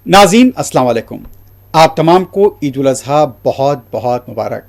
नाज़रीन अस्सलाम वालेकुम। आप तमाम को ईद उल अज़हा बहुत बहुत मुबारक।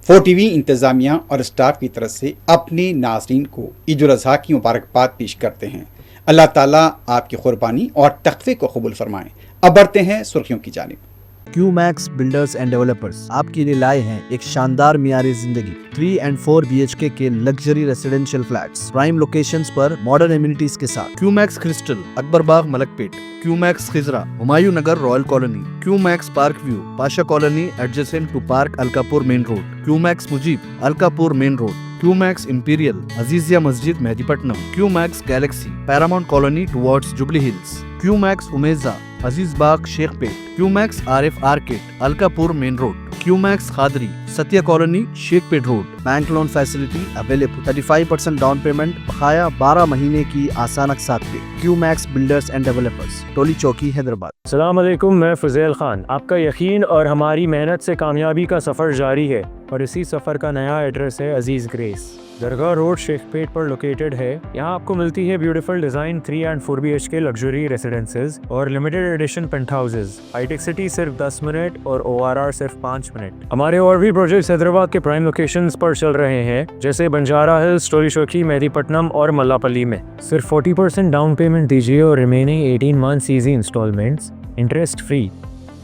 4TV इंतज़ामिया और स्टाफ की तरफ से अपने नाज़रीन को ईद उल अज़हा की मुबारकबाद पेश करते हैं। अल्लाह ताला आपकी कुर्बानी और तक़वे को कबूल फरमाएँ। अब बढ़ते हैं सुर्खियों की जानिब। क्यूमैक्स बिल्डर्स एंड डेवलपर्स आपके लिए लाए हैं एक शानदार मियारी जिंदगी 3 and 4 BHK के luxury residential flats prime locations पर मॉडर्न एमिनिटीज के साथ। Qmax crystal, Akbar Bagh, Malakpet, Qmax Khizra, Humayun Nagar, royal colony, Qmax park view, Pasha colony adjacent to park Alkapur main road, Qmax Mujeeb, Alkapur main road, Qmax imperial, Azizia Masjid, Mehdipatnam, Qmax galaxy, paramount colony towards Jubilee Hills, Qmax Umeja, Aziz Bagh, Shaikpet, Qmax Arif arcade, Alkapur main road, Qmax Khadri, Satya colony, Shaikpet road. Bank loan facility available. 35% down payment, बकाया 12 महीने की आसान अक़सात पे। QMax builders and developers, टोली चौकी, हैदराबाद। अस्सलाम वालेकुम, मैं फुज़ैल खान। आपका यकीन और हमारी मेहनत से कामयाबी का सफ़र जारी है और इसी सफ़र का नया एड्रेस है अजीज़ ग्रेस, दरगाह रोड, शेखपेट पर लोकेटेड है। यहाँ आपको मिलती है beautiful design 3 and 4 BHK luxury residences और limited edition penthouses. Hitech city सिर्फ 10 मिनट और ORR सिर्फ 5 मिनट। हमारे और भी प्रोजेक्ट्स हैदराबाद के प्राइम लोकेशंस पर चल रहे हैं, जैसे बंजारा हिल्स, टोली चौकी, मेहदीपट्टनम और मल्लापल्ली में। सिर्फ 40% डाउन पेमेंट दीजिए और remaining 18 months easy installments interest free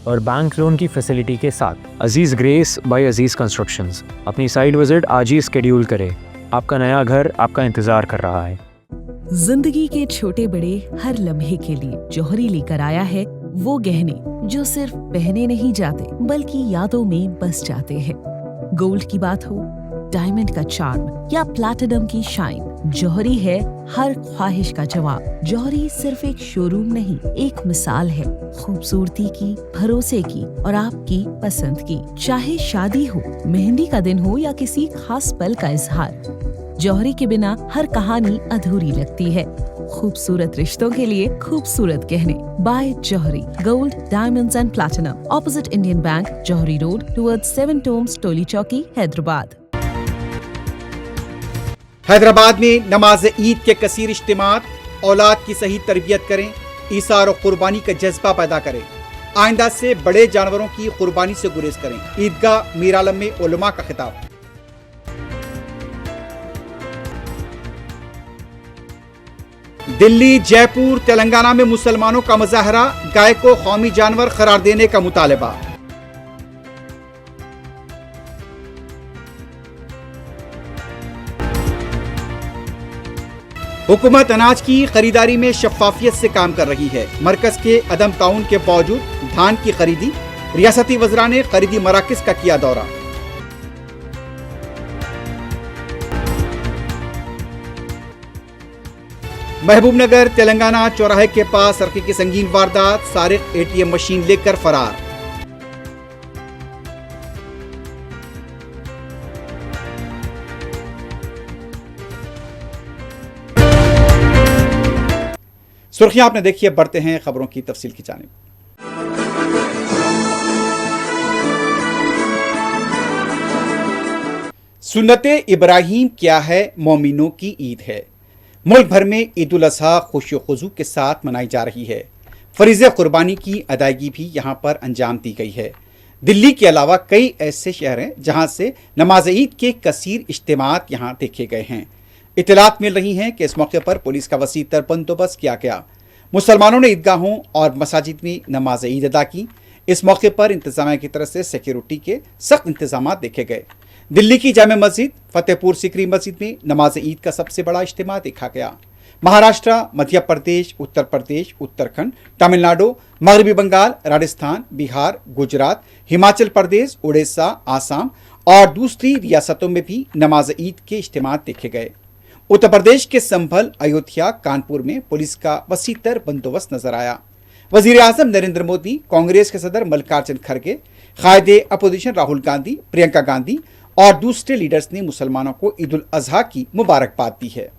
और बैंक लोन की फैसिलिटी के साथ। Aziz grace by Aziz constructions. अपनी साइट विजिट आज ही स्केड्यूल करें, आपका नया घर आपका इंतजार कर रहा है। जिंदगी के छोटे बड़े हर लम्हे के लिए जौहरी लेकर आया है वो गहने जो सिर्फ पहने नहीं जाते बल्कि यादों में बस जाते हैं। गोल्ड की बात हो, डायमंड का चार्म या प्लैटिनम की शाइन, जौहरी है हर ख्वाहिश का जवाब। जौहरी सिर्फ एक शोरूम नहीं, एक मिसाल है खूबसूरती की, भरोसे की और आपकी पसंद की। चाहे शादी हो, मेहंदी का दिन हो या किसी खास पल का इजहार, जौहरी के बिना हर कहानी अधूरी लगती है। खूबसूरत रिश्तों के लिए खूबसूरत गहने by Jauhri, gold, diamonds and platinum, opposite Indian bank, Jauhri road towards 7 tombs, Toli Chowki, Hyderabad. Hyderabad में नमाज ईद के कसीर इज्तिमात, औलाद की सही तरबियत करें, ईसार और कुर्बानी का जज्बा पैदा करें। आइंदा से बड़े जानवरों की कुर्बानी से गुरेज करें। ईदगाह मीर आलम में उलमा का खिताब। दिल्ली, जयपुर, तेलंगाना में मुसलमानों का मुजाहरा, गाय को कौमी जानवर करार देने का मुतालबा। हुकूमत अनाज की खरीदारी में शफाफियत से काम कर रही है। मरकज के अदम ताउन के बावजूद धान की खरीदी, रियासती वज़रा ने खरीदी मराकज़ का किया दौरा। महबूबनगर, तेलंगाना, चौराहे के पास सड़क की संगीन वारदात, सारिक ATM मशीन लेकर फरार। सुर्खियां आपने देखी है, बढ़ते हैं खबरों की तफसील की जानिब। सुन्नते इब्राहीम क्या है, मोमिनों की ईद है। मुल्क भर में ईद उल अज़हा खुशी खुजू के साथ मनाई जा रही है। फरीज़े कुर्बानी की अदायगी भी यहाँ पर अंजाम दी गई है। दिल्ली के अलावा कई ऐसे शहर हैं जहाँ से नमाज ईद के कसीर इज्तिमात यहाँ देखे गए हैं। इतलात मिल रही हैं कि इस मौके पर पुलिस का वसी तर बंदोबस्त किया गया। मुसलमानों ने ईदगाहों और मसाजिद में नमाज ईद अदा की। इस मौके पर इंतजामिया की तरफ से सिक्योरिटी के सख्त इंतजाम देखे गए। दिल्ली की जामे मस्जिद, फतेहपुर सिकरी मस्जिद में नमाज ईद का सबसे बड़ा इज्तिमा देखा गया। महाराष्ट्र, मध्य प्रदेश, उत्तर प्रदेश, उत्तराखंड, तमिलनाडु, मगरबी बंगाल, राजस्थान, बिहार, गुजरात, हिमाचल प्रदेश, उड़ीसा, आसाम और दूसरी रियासतों में भी नमाज ईद के इज्तिमा देखे गए। उत्तर प्रदेश के संभल, अयोध्या, कानपुर में पुलिस का वसीतर बंदोबस्त नजर आया। वजीर आजम नरेंद्र मोदी, कांग्रेस के सदर मल्लिकार्जुन खड़गे, कायदे अपोजिशन राहुल गांधी, प्रियंका गांधी और दूसरे लीडर्स ने मुसलमानों को ईद उल अजहा की मुबारकबाद दी है।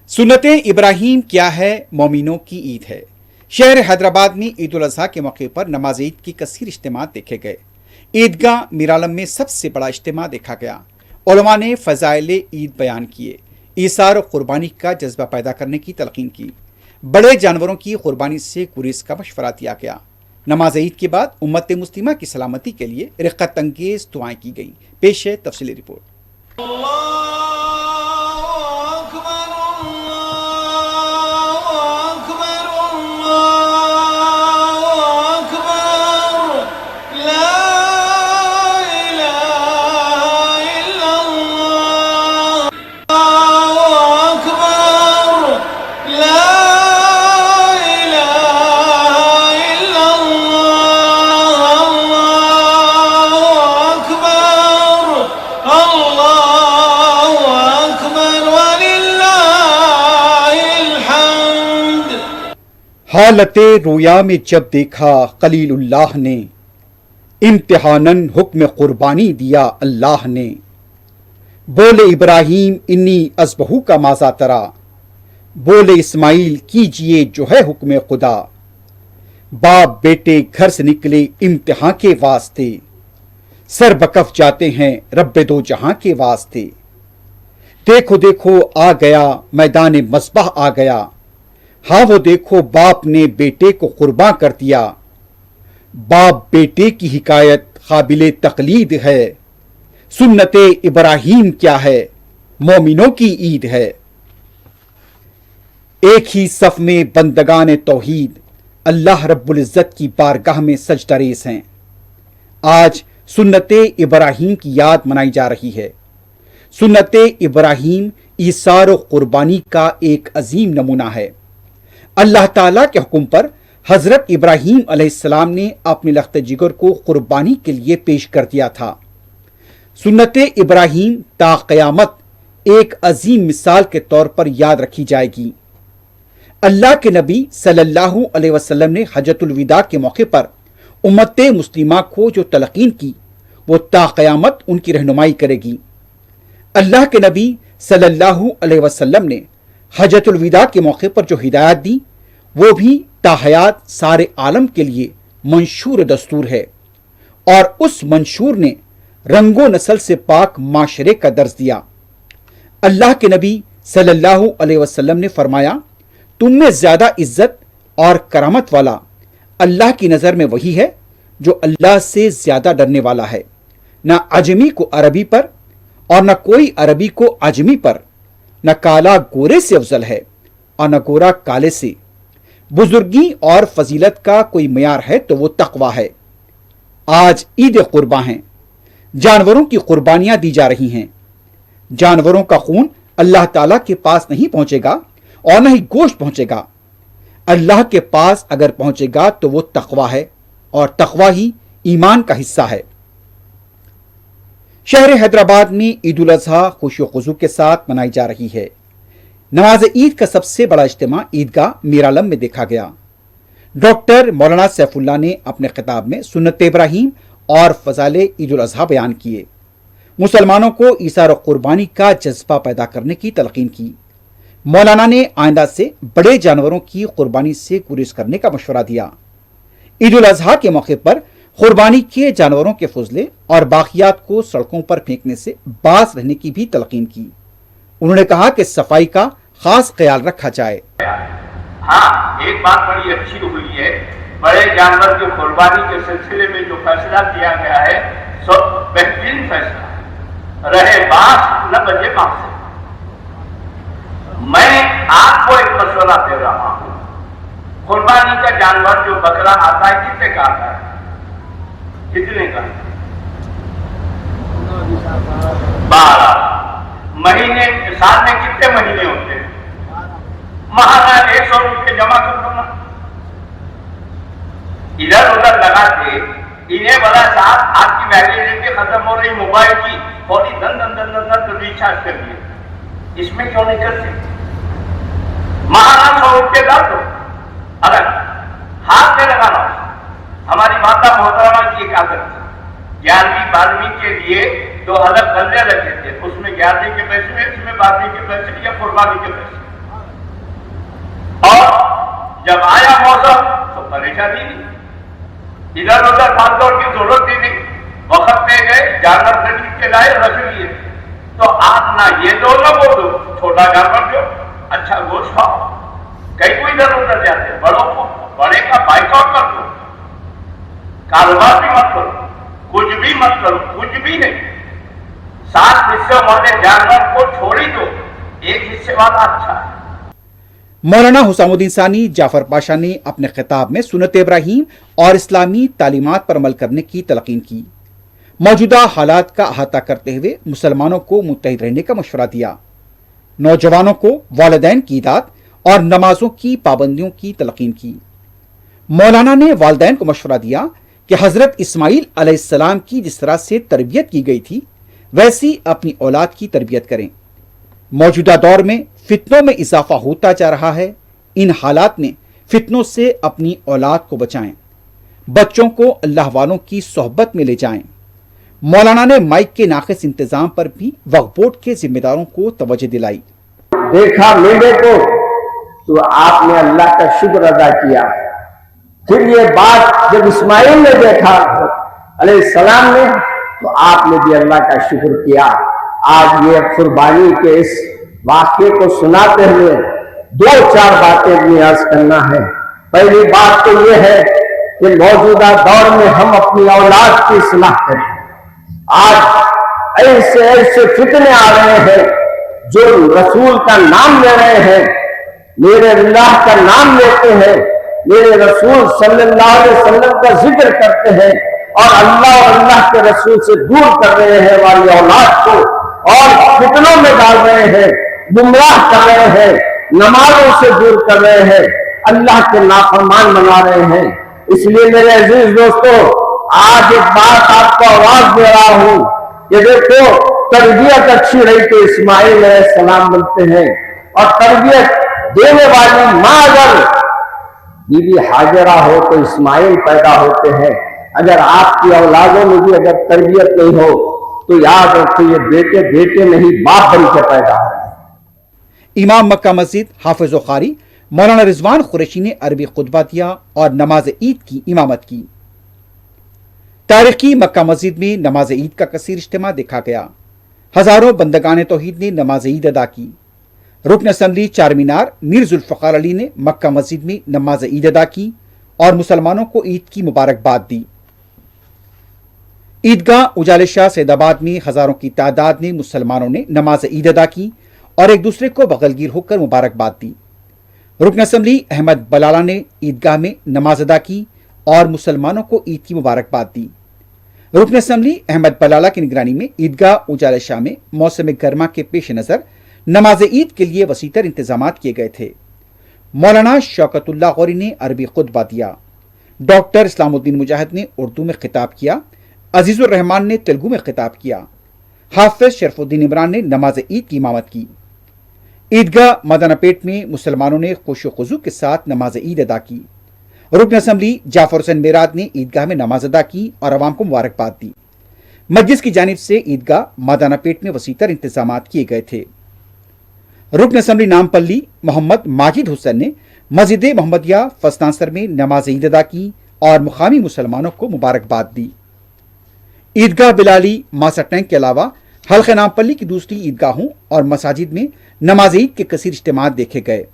सुन्नत इब्राहीम क्या है, मोमिनों की ईद है। शहर हैदराबाद में ईद उल अजहा के मौके पर नमाज ईद की कसीर इज्तिमा देखे गए। ईदगाह मीरालम में सबसे बड़ा इज्तिमा देखा गया। उलमा ने फ़ज़ाइल ईद बयान किए, ईसार और क़ुरबानी का जज्बा पैदा करने की तलकीन की। बड़े जानवरों की क़ुरबानी से गुरेज का मशवरा दिया गया। नमाज ईद के बाद उम्मत मुस्लिमा की सलामती के लिए रिक़्क़त अंगेज़ दुआएं की गई। पेश है तफसीली रिपोर्ट। हालते रोया में जब देखा खलीलुल्लाह ने, इम्तिहानन हुक्म कुर्बानी दिया अल्लाह ने। बोले इब्राहीम इन्नी अज़बहू का माज़ा तरा, बोले इस्माइल कीजिए जो है हुक्म खुदा। बाप बेटे घर से निकले इम्तिहान के वास्ते, सर बकफ जाते हैं रब्बे दो जहां के वास्ते। देखो देखो आ गया मैदान मस्बह आ गया, हाँ वो देखो बाप ने बेटे को कुर्बान कर दिया। बाप बेटे की हिकायत काबिले तकलीद है, सुन्नते इब्राहीम क्या है, मोमिनों की ईद है। एक ही सफ में बंदगान तौहीद अल्लाह रब्बुल इज़्ज़त की बारगाह में सजदा रेज़ हैं। आज सुन्नते इब्राहीम की याद मनाई जा रही है। सुन्नते इब्राहीम ईसार और कुर्बानी का एक अजीम नमूना है। अल्लाह ताला के हुक्म पर हजरत इब्राहीम अलैहिस्सलाम ने अपने लख्त जिगर को कुर्बानी के लिए पेश कर दिया था। सुन्नते इब्राहीम ता क़यामत एक अजीम मिसाल के तौर पर याद रखी जाएगी। अल्लाह के नबी सल्लल्लाहु अलैहि वसल्लम ने हज्जतुल विदा के मौके पर उम्मत मुस्लिमा को जो तलकीन की वो ता क़यामत उनकी रहनुमाई करेगी। अल्लाह के नबी सल्लल्लाहु अलैहि वसल्लम ने हज्जतुल विदा के मौके पर जो हिदायत दी वो भी ताहयात सारे आलम के लिए मंशूर दस्तूर है, और उस मंशूर ने रंगो नस्ल से पाक माशरे का दर्ज दिया। अल्लाह के नबी सल्लल्लाहु अलैहि वसल्लम ने फरमाया, तुम में ज्यादा इज्जत और करामत वाला अल्लाह की नज़र में वही है जो अल्लाह से ज्यादा डरने वाला है। न अजमी को अरबी पर और न कोई अरबी को अजमी पर, न काला गोरे से अफजल है और न गोरा काले से। बुजुर्गी और फजीलत का कोई मयार है तो वो तकवा है। आज ईद कुर्बान है, जानवरों की कुर्बानियां दी जा रही हैं। जानवरों का खून अल्लाह ताला के पास नहीं पहुंचेगा और न ही गोश्त पहुंचेगा। अल्लाह के पास अगर पहुंचेगा तो वो तकवा है, और तकवा ही ईमान का हिस्सा है। शहर हैदराबाद में ईद उल अजहा खुशी खुजू के साथ मनाई जा रही है। नमाज ईद का सबसे बड़ा इज्तिमा ईदगाह मीरालम में देखा गया। डॉक्टर मौलाना सैफुल्लाह ने अपने खिताब में सुन्नत इब्राहीम और फ़ज़ाइल ईद उल अजहा बयान किए। मुसलमानों को ईसार और कुर्बानी का जज्बा पैदा करने की तलकीन की। मौलाना ने आइंदा से बड़े जानवरों की कुर्बानी से गुरेज करने का मशवरा दिया। ईद उल अजहा के मौके पर कुर्बानी के जानवरों के फुजले और बाकियात को सड़कों पर फेंकने से बाज रहने की भी तलकीन की। उन्होंने कहा कि सफाई का खास ख्याल रखा जाए। हाँ, एक बात बड़ी अच्छी हुई है, बड़े जानवर की कुर्बानी के सिलसिले में जो फैसला किया गया है सो बेहतरीन फैसला रहे, बात न बजे बात से। मैं आपको एक मशवरा दे रहा हूं, कुर्बानी का जानवर जो बकरा आता है कितने का आता है, कितने का? 12 महीने, साल में कितने महीने होते हैं? महाना जमा कर दो ना। इधर उधर लगा के इन्हें बोला साहब आपकी वैलिडिटी खत्म हो रही मोबाइल की, थोड़ी धन धन धन धन धन रिचार्ज कर दिए, इसमें क्यों नहीं करते? महाना 100 रुपये डाल दो, अगर हाथ में लगाना। हमारी माता मोहतरमा की एक आदत थी, 11वीं 12वीं के लिए 2 अलग गल्ले रखे थे, उसमें 11वीं के पैसे, इसमें 12वीं के पैसे या कुर्बानी के पैसे। और जब आया मौसम तो परेशानी नहीं, इधर उधर भाग दौड़ की जरूरत ही नहीं, वक्त पे गए जानवर खरीद के लाए रख लिए। तो आप ना ये दो ना वो दो, छोटा जानवर दो, अच्छा गोश्त खाओ। कई कोई इधर उधर जाते, बड़ों को बड़े का बाइकआउट कर दो, कारोबार भी मत करो, कुछ भी मत करो, कुछ भी नहीं। 7 हिस्से वाले जानवर को छोड़ ही दो, 1 हिस्से वाला अच्छा है। मौलाना हुसामुद्दीन सानी जाफर पाशा ने अपने खिताब में सुन्नत इब्राहीम और इस्लामी तालीमात पर अमल करने की तलकीन की। मौजूदा हालात का अहाता करते हुए मुसलमानों को मुत्तहिद रहने का मशवरा दिया। नौजवानों को वालिदैन की इताअत और नमाजों की पाबंदियों की तलकीन की। मौलाना ने वालिदैन को मशवरा दिया कि हजरत इस्माइल अलैहिस्सलाम की जिस तरह से तरबियत की गई थी वैसी अपनी औलाद की तरबियत करें। मौजूदा दौर में फितनों में इजाफा होता जा रहा है, इन हालात में फितनों से अपनी औलाद को बचाएं, बच्चों को अल्लाह वालों की सोहबत में ले जाएं। मौलाना ने माइक के नाक़िस इंतजाम पर भी वक्फ बोर्ड के जिम्मेदारों को तवज्जो दिलाई। देखा मेढे को तो आपने अल्लाह का शुक्र अदा किया। फिर ये बात जब इस्माइल ने देखा अलैहिस्सलाम ने, तो आपने भी अल्लाह का शुक्र किया। आज ये कुर्बानी के इस वाक़े को सुनाते हुए 2-4 बातें भी अर्ज करना है। पहली बात तो ये है कि मौजूदा दौर में हम अपनी औलाद की इस्लाह करें। आज ऐसे ऐसे फितने आ रहे हैं जो रसूल का नाम ले रहे हैं, मेरे अल्लाह का नाम लेते हैं, मेरे रसूल सल्लल्लाहु अलैहि वसल्लम का जिक्र करते हैं और अल्लाह के रसूल से दूर कर रहे हैं वाली औलाद को, और फितनों में डाल रहे हैं, गुमराह कर रहे हैं, नमाजों से दूर कर रहे हैं, अल्लाह के नाफरमान बना रहे हैं। इसलिए मेरे अजीज दोस्तों, आज एक बात आपको आवाज दे रहा हूं कि देखो, तरबियत अच्छी रही तो इस्माइल अलैहिस्सलाम बनते हैं, और तरबियत देने वाली माँ अगर बीबी हाजरा हो तो इस्माइल पैदा होते हैं। अगर आपकी औलादों में भी अगर तरबियत नहीं हो तो याद रखो ये बेटे बेटे नहीं बाप बन के पैदा हो। इमाम मक्का मस्जिद हाफिज कारी मौलाना रिजवान कुरैशी ने अरबी खुतबा दिया और नमाज ईद की इमामत की। तारीखी मक्का मस्जिद में नमाज ईद का कसीर इज्तिमा देखा गया। हजारों बंदगान तौहीद ने नमाज ईद अदा की। रुकन असम्बली चार मीनार मीर जुल्फ़िकार अली ने मक्का मस्जिद में नमाज ईद अदा की और मुसलमानों को ईद की मुबारकबाद दी। ईदगाह उजाले शाह सैदाबाद में हजारों की तादाद में मुसलमानों ने नमाज ईद अदा की और एक दूसरे को बगलगीर होकर मुबारकबाद दी। रुकन असम्बली अहमद बलाला ने ईदगाह में नमाज अदा की और मुसलमानों को ईद की मुबारकबाद दी। रुकन असम्बली अहमद बलाला की निगरानी में ईदगाह उजाले शाह में मौसम गर्मा के पेश नज़र नमाज ईद के लिए वसीतर इंतजाम किए गए थे। मौलाना शौकतुल्लाह गौरी ने अरबी खुतबा दिया। डॉक्टर इस्लामुद्दीन मुजाहिद ने उर्दू में खिताब किया। अजीजुर रहमान ने तेलुगु में खिताब किया। हाफिज शरफुद्दीन इमरान ने नमाज ईद की इमामत की। ईदगाह मदनापेट में मुसलमानों ने खुशो खुजू के साथ नमाज ईद अदा की। रुकन असम्बली जाफर हुसैन मेराद ने ईदगाह में नमाज अदा की और अवाम को मुबारकबाद दी। मस्जिद की जानिब से ईदगाह मदनापेट में वसीतर इंतजाम किए गए थे। रुकन असम्बली नामपल्ली मोहम्मद माजिद हुसैन ने मस्जिद मोहम्मदिया फस्तांसर में नमाज ईद अदा की और मुकामी मुसलमानों को मुबारकबाद दी। ईदगाह बिलाली मासा टैंक के अलावा हल्के नामपल्ली की दूसरी ईदगाहों और मसाजिद में नमाज ईद के कसीर इज्तिमात देखे गए।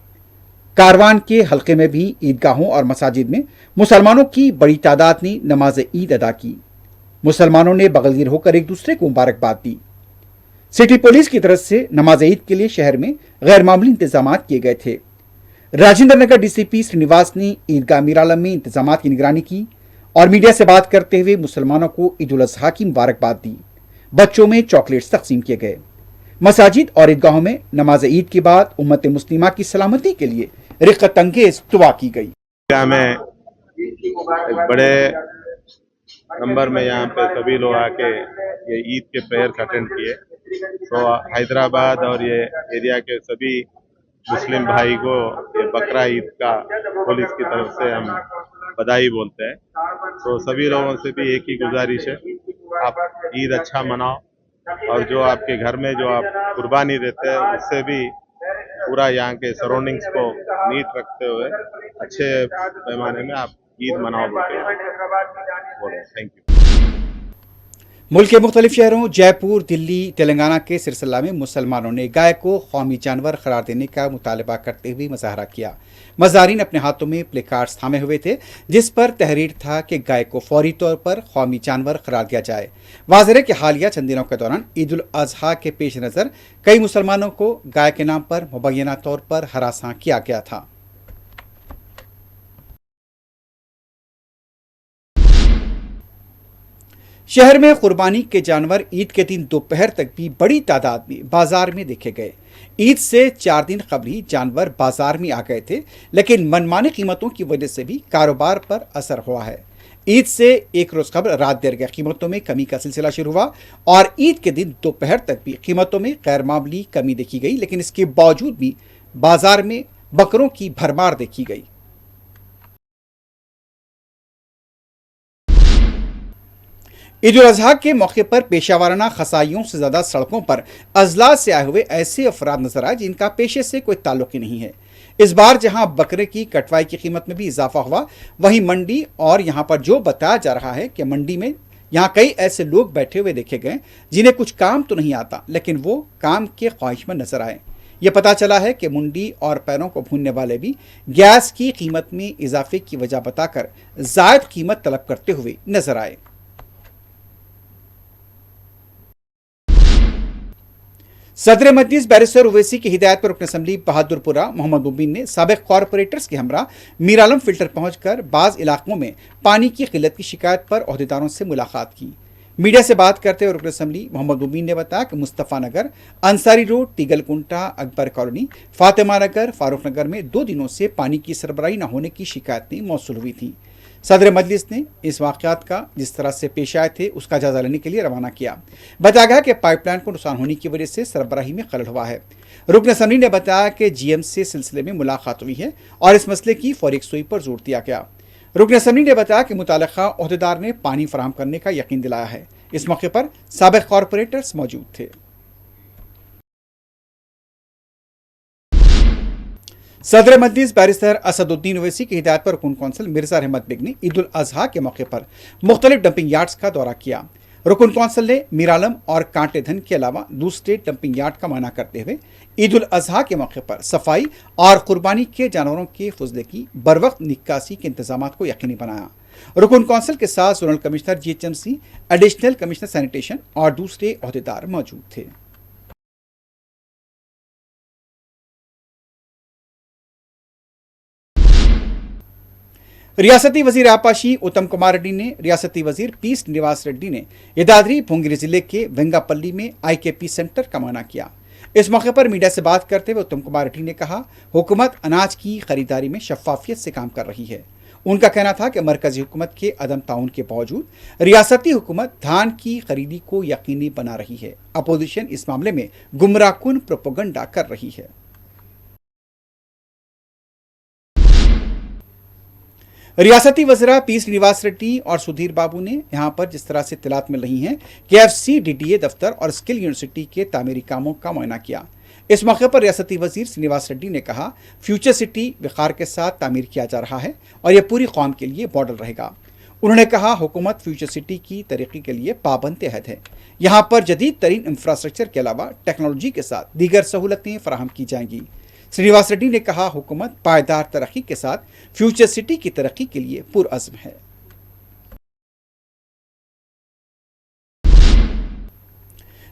कारवान के हल्के में भी ईदगाहों और मसाजिद में मुसलमानों की बड़ी तादाद ने नमाज ईद अदा की। मुसलमानों ने बगलगीर होकर एक दूसरे को मुबारकबाद दी। सिटी पुलिस की तरफ से नमाज ईद के लिए शहर में गैर मामूली इंतजाम किए गए थे। राजेंद्र नगर डीसीपी श्रीनिवास ने ईदगाह मीरालम में इंतजाम की निगरानी की और मीडिया से बात करते हुए मुसलमानों को ईद उल अज़हा की मुबारकबाद दी। बच्चों में चॉकलेट्स तकसीम किए गए। मसाजिद और ईदगाहों में नमाज ईद के बाद उम्मत मुस्लिमा की सलामती के लिए रिक्कत अंगेज दुआ की गई। में एक बड़े नंबर में यहाँ पे सभी लोग आके ये ईद के प्रेयर अटेंड किए। तो हैदराबाद और ये एरिया के सभी मुस्लिम भाई को ये बकरा ईद का पुलिस की तरफ से हम बधाई बोलते हैं। तो सभी लोगों से भी एक ही गुजारिश है, आप ईद अच्छा मनाओ और जो आपके घर में जो आप कुर्बानी देते हैं उससे भी पूरा यहाँ के सराउंडिंग्स को नीट रखते हुए अच्छे पैमाने में आप ईद मनाओ बोले। Thank you. मुल्क के मुख्तलिफ शहरों जयपुर, दिल्ली, तेलंगाना के सिरसिल्ला में मुसलमानों ने गाय को कौमी जानवर करार देने का मुतालबा करते हुए मुजाहरा किया। मज़ारिन अपने हाथों में प्ले कार्ड्स थामे हुए थे जिस पर तहरीर था कि गाय को फौरी तौर पर कौमी जानवर करार दिया जाए। वाज़ेह है कि हालिया चंद दिनों के दौरान ईद उल अज़हा के पेश नज़र कई मुसलमानों को गाय के नाम पर मुबैना तौर पर हरासा किया गया था। शहर में कुर्बानी के जानवर ईद के दिन दोपहर तक भी बड़ी तादाद में बाजार में देखे गए। ईद से 4 दिन कबल ही जानवर बाजार में आ गए थे, लेकिन मनमानी कीमतों की वजह से भी कारोबार पर असर हुआ है। ईद से एक रोज कबल रात देर गए कीमतों में कमी का सिलसिला शुरू हुआ और ईद के दिन दोपहर तक भी कीमतों में गैर मामूली कमी देखी गई, लेकिन इसके बावजूद भी बाजार में बकरों की भरमार देखी गई। ईद उल अज़हा के मौके पर पेशावराना खसाइयों से ज़्यादा सड़कों पर अजला से आए हुए ऐसे अफराद नजर आए जिनका पेशे से कोई ताल्लुक ही नहीं है। इस बार जहां बकरे की कटवाई की कीमत में भी इजाफा हुआ, वहीं मंडी और यहां पर जो बताया जा रहा है कि मंडी में यहां कई ऐसे लोग बैठे हुए देखे गए जिन्हें कुछ काम तो नहीं आता, लेकिन वो काम के ख्वाहिशमंद नजर आए। ये पता चला है कि मुंडी और पैरों को भूनने वाले भी गैस की कीमत में इजाफे की वजह बताकर जायद कीमत तलब करते हुए नजर आए। सदर मजलिस बैरिस्टर ओवैसी की हिदायत पर रुकन असम्बली बहादुरपुरा मोहम्मद मुबीन ने साबिक कॉरपोरेटर्स के हमरा मीरालम फिल्टर पहुंचकर बाज़ इलाकों में पानी की किल्लत की शिकायत पर अहदेदारों से मुलाकात की। मीडिया से बात करते हुए रुकन असम्बली मोहम्मद मुबीन ने बताया कि मुस्तफ़ा नगर, अंसारी रोड, टीगलकुंटा, अकबर कॉलोनी, फातिमा नगर, फारूक नगर में 2 दिनों से पानी की सरबराही न होने की शिकायतें मौसूल हुई थी। सदर मजलिस ने इस वाक़यात का जिस तरह से पेश आए थे उसका जायजा लेने के लिए रवाना किया। बताया गया कि पाइपलाइन को नुकसान होने की वजह से सरबराही में खलल हुआ है। रुकन असम्बली ने बताया कि GM से सिलसिले में मुलाकात हुई है और इस मसले की फौरी यकसुई पर जोर दिया गया। रुकन असम्बली ने बताया कि मुताल्लिक़ा ओहदेदार ने पानी फराहम करने का यकीन दिलाया है। इस मौके पर साबिक कॉरपोरेटर्स मौजूद थे। सदर मजलिस बैरिस्टर असदुद्दीन ओवैसी की हिदायत पर रुकन कौंसल मिर्जा रहमत बेग ने ईद उल अज़हा के मौके पर मुख्तलिफ डंपिंग यार्ड्स का दौरा किया। रुकन कौंसल ने मीरालम और कांटेधन के अलावा दूसरे डंपिंग यार्ड का माना करते हुए ईद उल अज़हा के मौके पर सफाई और कुर्बानी के जानवरों के फजले की बरवक्त निकासी के इंतजाम को यकीनी बनाया। रुकन कौंसल के साथ zonal commissioner GHMC, additional commissioner sanitation और दूसरे अहदेदार मौजूद थे। रियासती वजीर आपाशी उत्तम कुमार रेड्डी ने रियासती वजीर पी श्रीनिवास रेड्डी ने यदाद्री भुवनगिरी जिले के वेंगापल्ली में IKP सेंटर का माना किया। इस मौके पर मीडिया से बात करते हुए उत्तम कुमार रेड्डी ने कहा, हुकूमत अनाज की खरीदारी में शफाफियत से काम कर रही है। उनका कहना था कि मरकजी हुकूमत के अदम ताउन के बावजूद रियासती हुकूमत धान की खरीदी को यकीनी बना रही है। अपोजिशन इस मामले में गुमराहकुन प्रोपेगेंडा कर रही है। रियासती वज़रा पी श्रीनिवास रेड्डी और सुधीर बाबू ने यहां पर जिस तरह से इत्तलात मिल रही हैं कि FCDDA दफ्तर और स्किल यूनिवर्सिटी के तामीरी कामों का मुआयना किया। इस मौके पर रियासती वजीर श्रीनिवास रेड्डी ने कहा, फ्यूचर सिटी विखार के साथ तामीर किया जा रहा है और यह पूरी कौम के लिए मॉडल रहेगा। उन्होंने कहा, हुकूमत फ्यूचर सिटी की तरक्की के लिए पाबंद अहद है। यहाँ पर जदीद तरीन इंफ्रास्ट्रक्चर के अलावा टेक्नोलॉजी के साथ दीगर सहूलतें फराहम की जाएंगी। श्रीनिवास रेड्डी ने कहा, हुकूमत पायदार तरक्की के साथ फ्यूचर सिटी की तरक्की के लिए पुरअज़्म है।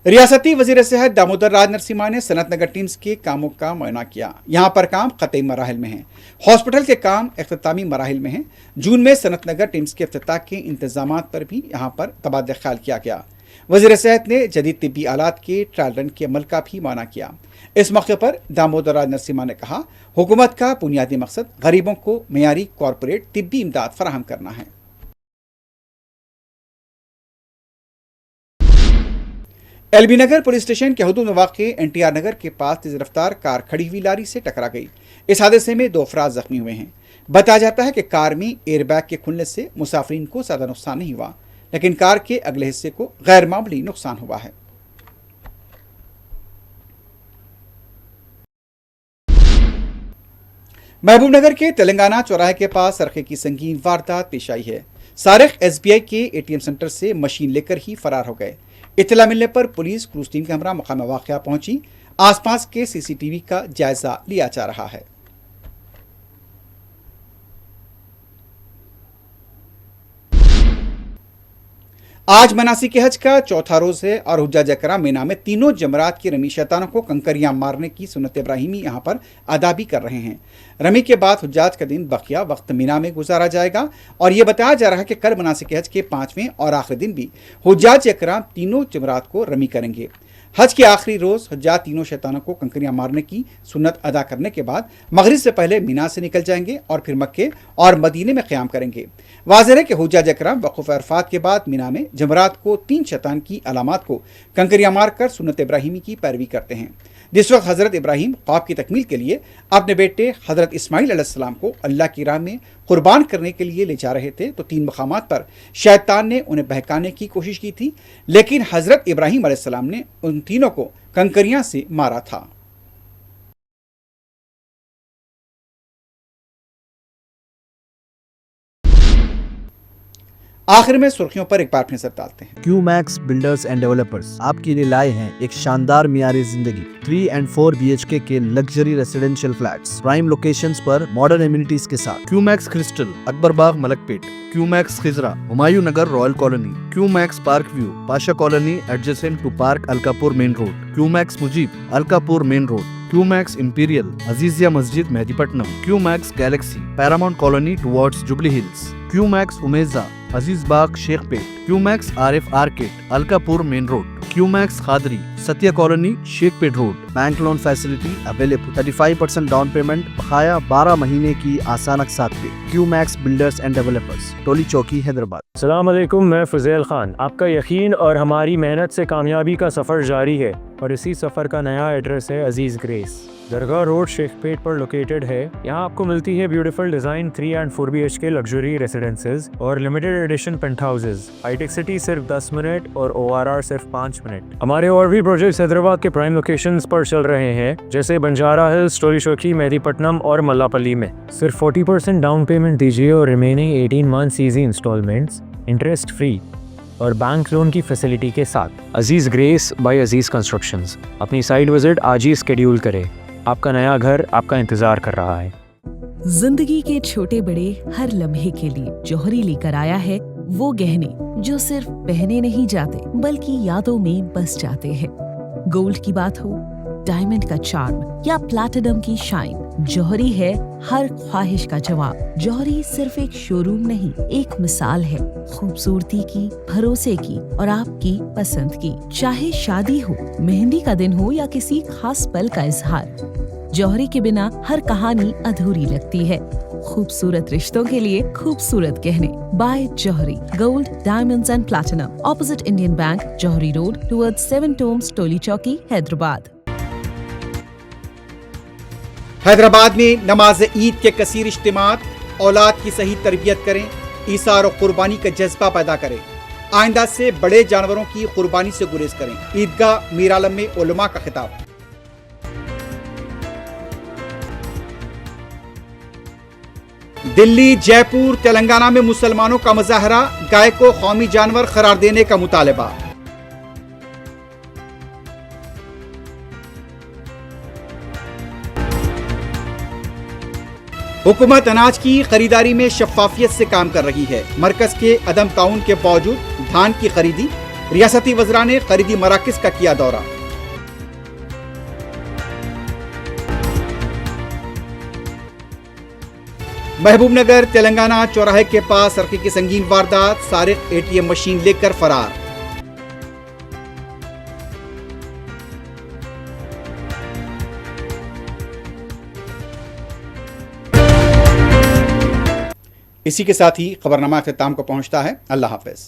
रियासती वजीर सेहत दामोदर राज नरसिम्हा ने सनत नगर टीम्स के कामों का मुआयना किया। यहाँ पर काम क़तई मराहिल में है। हॉस्पिटल के काम इख्तितामी मराहिल में हैं। जून में सनत नगर टीम्स के इफ्तिताह के इंतजामात पर भी यहाँ पर तबादला ख्याल किया गया। वज़ीर सेहत ने जदीद तिब्बी आलात के ट्रायल रन के अमल का भी माना किया। इस मौके पर दामोदर राज नरसिम्हा ने कहा, हुकूमत का बुनियादी मकसद गरीबों को मेयारी कॉरपोरेट तिब्बी इमदाद फराहम करना है। एलबी नगर पुलिस स्टेशन के हदूद में वाक़े एनटीआर नगर के पास तेज रफ्तार कार खड़ी हुई लारी से टकरा गई। इस हादसे में 2 अफराद जख्मी हुए हैं। बताया जाता है कि कार में एयरबैग के खुलने से मुसाफिरीन को ज़्यादा नुकसान नहीं हुआ, लेकिन कार के अगले हिस्से को गैर मामूली नुकसान हुआ है। महबूब नगर के तेलंगाना चौराहे के पास सरखे की संगीन वारदात पेश आई है। सारिक एसबीआई के एटीएम सेंटर से मशीन लेकर ही फरार हो गए। इत्तला मिलने पर पुलिस क्रूज टीम के हमरा मकाम वाक़या पहुंची। आसपास के सीसीटीवी का जायजा लिया जा रहा है। आज मनासिक हज का चौथा रोज है और हुज्जाज इकराम मीना में तीनों जमरात की रमी शैतानों को कंकरियां मारने की सुन्नत इब्राहिमी यहां पर अदा भी कर रहे हैं। रमी के बाद हुज्जाज का दिन बकिया वक्त मीना में गुजारा जाएगा और ये बताया जा रहा है कि कल मनासिक हज के 5वें और आखिरी दिन भी हुज्जाज इकराम तीनों जमरात को रमी करेंगे। हज के आखिरी रोज हुज्जाज तीनों शैतानों को कंकरियां मारने की सुन्नत अदा करने के बाद मगरिब से पहले मीना से निकल जाएंगे और फिर मक्के और मदीने में क़याम करेंगे। वाज़ेह है कि हुज्जाज इकराम वक़ूफ़ अरफ़ात के बाद मीना में जमरात को 3 शैतान की अलामात को कंकरियां मारकर सुन्नत इब्राहिमी की पैरवी करते हैं। जिस वक्त हज़रत इब्राहिम ख्वाब की तकमील के लिए अपने बेटे हज़रत इस्माइल अलैहिस्सलाम को अल्लाह की राह में कुर्बान करने के लिए ले जा रहे थे तो 3 मकामात पर शैतान ने उन्हें बहकाने की कोशिश की थी, लेकिन हज़रत इब्राहिम अलैहिस्सलाम ने उन तीनों को कंकरियां से मारा था। आखिर में सुर्खियों पर एक बार नजर डालते हैं। क्यूमैक्स बिल्डर्स एंड डेवलपर्स आपके लिए लाए हैं एक शानदार मियारी जिंदगी 3 and 4 BHK के luxury residential flats prime locations पर मॉडर्न एमिनिटीज के साथ। Qmax crystal, Akbar Bagh, Malakpet. Qmax Khizra, Humayun Nagar, royal colony. Qmax park view, Pasha colony adjacent to park Alkapur main road. Qmax Mujeeb, Alkapur main road. Qmax imperial, Azizia Masjid, Mehdipatnam. Qmax galaxy, paramount colony towards Jubilee Hills. Qmax Umeja, Aziz Bagh, Shaikpet. Qmax Arif arcade, Alkapur main road. Qmax Khadri, Satya colony, Shaikpet road. Bank loan facility available. 35% down payment, बकाया 12 महीने की आसान अक़सात पे। QMax builders and developers, टोली चौकी, हैदराबाद। अस्सलाम वालेकुम, मैं फज़ेल खान। आपका यकीन और हमारी मेहनत से कामयाबी का सफ़र जारी है और इसी सफ़र का नया एड्रेस है अजीज़ ग्रेस। दरगाह रोड, शेखपेट पर लोकेटेड है। यहाँ आपको मिलती है beautiful design 3 and 4 BHK luxury residences और limited edition penthouses. Hitech city सिर्फ 10 मिनट और ORR सिर्फ 5 मिनट। हमारे और भी प्रोजेक्ट्स हैदराबाद के प्राइम लोकेशंस पर चल रहे हैं, जैसे बंजारा हिल्स, टोली चौकी, मेहदीपट्टनम और मल्लापल्ली में। सिर्फ 40% डाउन पेमेंट दीजिए और remaining 18 months easy installments, interest free और बैंक लोन की फैसिलिटी के साथ। Aziz grace by Aziz constructions. अपनी साइट विजिट आज ही स्केड्यूल करें। आपका नया घर आपका इंतजार कर रहा है। जिंदगी के छोटे बड़े हर लम्हे के लिए जौहरी लेकर आया है वो गहने जो सिर्फ पहने नहीं जाते बल्कि यादों में बस जाते हैं। गोल्ड की बात हो, डायमंड का चार्म या प्लैटिनम की शाइन, जौहरी है हर ख्वाहिश का जवाब। जौहरी सिर्फ एक शोरूम नहीं, एक मिसाल है खूबसूरती की, भरोसे की और आपकी पसंद की। चाहे शादी हो, मेहंदी का दिन हो या किसी खास पल का इजहार, जौहरी के बिना हर कहानी अधूरी लगती है। खूबसूरत रिश्तों के लिए खूबसूरत गहने by Jauhri. Gold, diamonds and platinum, opposite Indian bank, Jauhri road, towards 7 tombs, Toli Chowki, Hyderabad. Hyderabad में नमाज ईद के कसीर इज्तिमात, औलाद की सही तरबियत करें, ईसार और कुर्बानी का जज्बा पैदा करें। आइंदा से बड़े जानवरों की कुर्बानी से गुरेज करें। ईदगाह मीर आलम में उलमा का खिताब। दिल्ली, जयपुर, तेलंगाना में मुसलमानों का मुजाहरा, गाय को कौमी जानवर करार देने का मुतालबा। हुकूमत अनाज की खरीदारी में शफाफियत से काम कर रही है। मरकज के अदम ताउन के बावजूद धान की खरीदी, रियासती वज़रा ने खरीदी मराकज़ का किया दौरा। महबूब नगर, तेलंगाना चौराहे के पास सरके की संगीन वारदात, सारिक ATM मशीन लेकर फरार। इसी के साथ ही खबरनामा अख्ताम को पहुंचता है। अल्लाह हाफिज।